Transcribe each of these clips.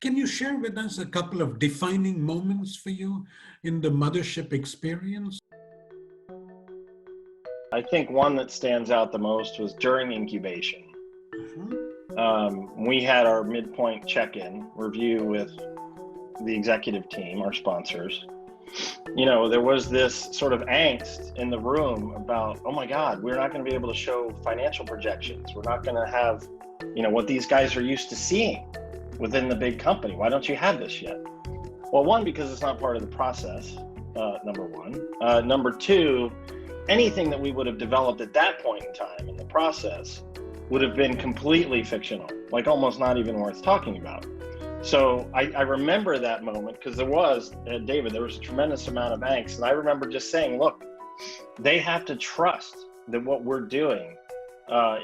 Can you share with us a couple of defining moments for you in the mothership experience? I think one that stands out the most was during incubation. We had our midpoint check-in review with the executive team, our sponsors. You know, there was this sort of angst in the room about, oh my God, we're not going to be able to show financial projections. We're not going to have, you know, what these guys are used to seeing within the big company. Why don't you have this yet? Well, one, because it's not part of the process, number one. Number two, anything that we would have developed at that point in time in the process would have been completely fictional, like almost not even worth talking about. So I remember that moment because there was, David, there was a tremendous amount of angst. And I remember just saying, look, they have to trust that what we're doing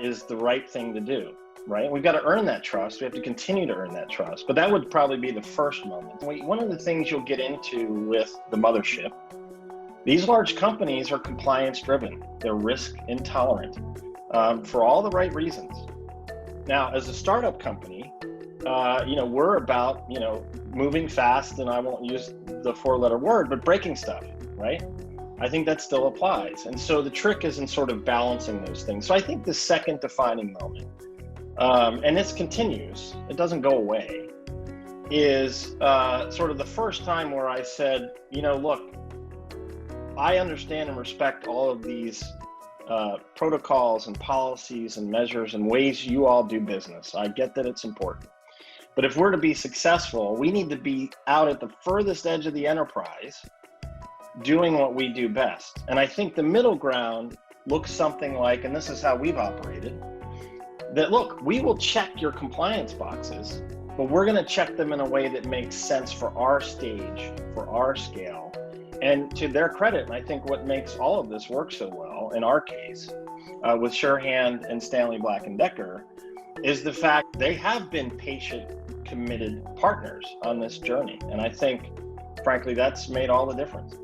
is the right thing to do, right? We've got to earn that trust. We have to continue to earn that trust. But that would probably be the first moment. One of the things you'll get into with the mothership, these large companies are compliance driven. They're risk intolerant for all the right reasons. Now, as a startup company, you know, we're about, you know, moving fast, and I won't use the 4-letter word, but breaking stuff, right? I think that still applies. And so the trick is in sort of balancing those things. So I think the second defining moment, and this continues, it doesn't go away, is sort of the first time where I said, you know, look, I understand and respect all of these protocols and policies and measures and ways you all do business. I get that it's important. But if we're to be successful, we need to be out at the furthest edge of the enterprise doing what we do best. And I think the middle ground looks something like, and this is how we've operated, that look, we will check your compliance boxes, but we're going to check them in a way that makes sense for our stage, for our scale. And to their credit, and I think what makes all of this work so well, in our case, with Surehand and Stanley Black & Decker, is the fact they have been patient, committed partners on this journey. And I think, frankly, that's made all the difference.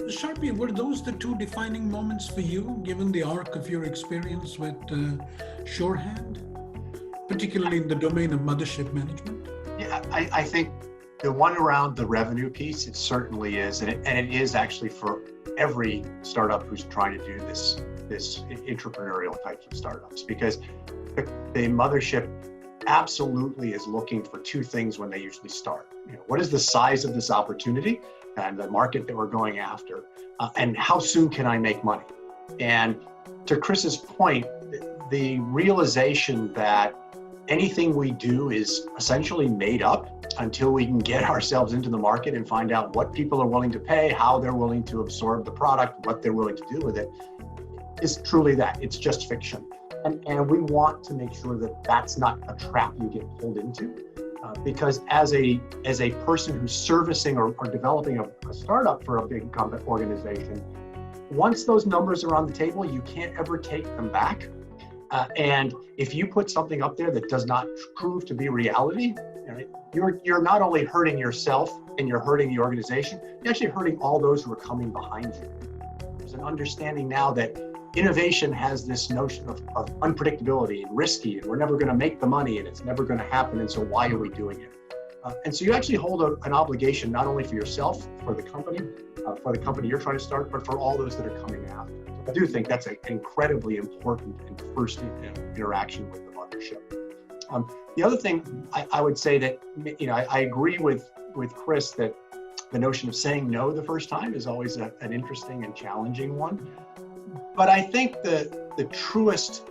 Charpie, were those the two defining moments for you, given the arc of your experience with Surehand, particularly in the domain of mothership management? Yeah, I think the one around the revenue piece, it certainly is, and it is actually for every startup who's trying to do this entrepreneurial types of startups, because the mothership absolutely is looking for two things when they usually start. You know, what is the size of this opportunity and the market that we're going after, and how soon can I make money? And to Chris's point, the realization that anything we do is essentially made up until we can get ourselves into the market and find out what people are willing to pay, how they're willing to absorb the product, what they're willing to do with it, is truly that. It's just fiction. And we want to make sure that that's not a trap you get pulled into. Because as a person who's servicing or developing a startup for a big organization, once those numbers are on the table, you can't ever take them back. And if you put something up there that does not prove to be reality, you're not only hurting yourself and you're hurting the organization, you're actually hurting all those who are coming behind you. There's an understanding now that innovation has this notion of unpredictability and risky, and we're never going to make the money and it's never going to happen, and so why are we doing it? And so you actually hold an obligation not only for yourself, for the company you're trying to start, but for all those that are coming after. I do think that's an incredibly important and first interaction with the mothership. The other thing I would say that, you know, I agree with Chris that the notion of saying no the first time is always an interesting and challenging one. But I think the truest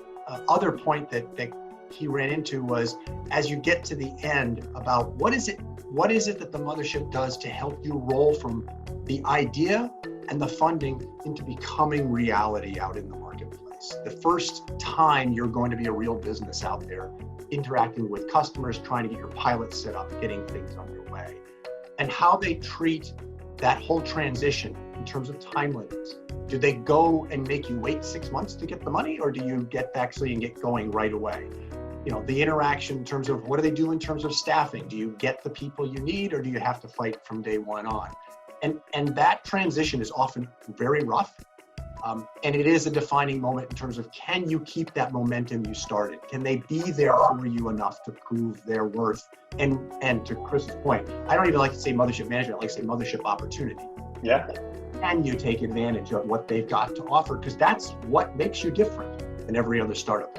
other point that he ran into was, as you get to the end, about what is it that the mothership does to help you roll from the idea and the funding into becoming reality out in the marketplace. The first time you're going to be a real business out there, interacting with customers, trying to get your pilot set up, getting things underway, and how they treat that whole transition in terms of time limits. Do they go and make you wait 6 months to get the money, or do you get actually and get going right away? You know, the interaction in terms of what do they do in terms of staffing? Do you get the people you need, or do you have to fight from day one on? And that transition is often very rough. And it is a defining moment in terms of, can you keep that momentum you started? Can they be there for you enough to prove their worth? And to Chris's point, I don't even like to say mothership management, I like to say mothership opportunity. Yeah. Can you take advantage of what they've got to offer? Because that's what makes you different than every other startup.